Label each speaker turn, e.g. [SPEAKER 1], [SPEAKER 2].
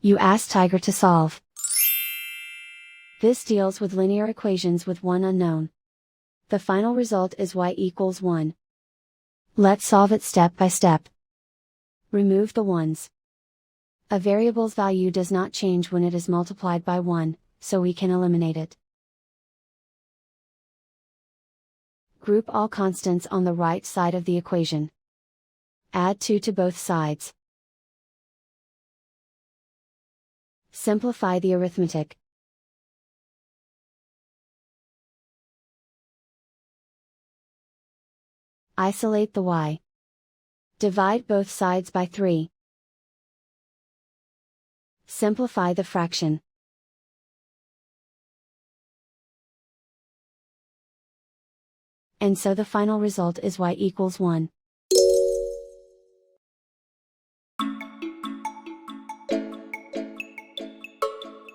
[SPEAKER 1] You ask Tiger to solve. This deals with linear equations with one unknown. The final result is y equals 1. Let's solve it step by step. Remove the ones. A variable's value does not change when it is multiplied by 1, so we can eliminate it. Group all constants on the right side of the equation. Add 2 to both sides. Simplify the arithmetic. Isolate the y. Divide both sides by 3. Simplify the fraction. And so the final result is y equals 1.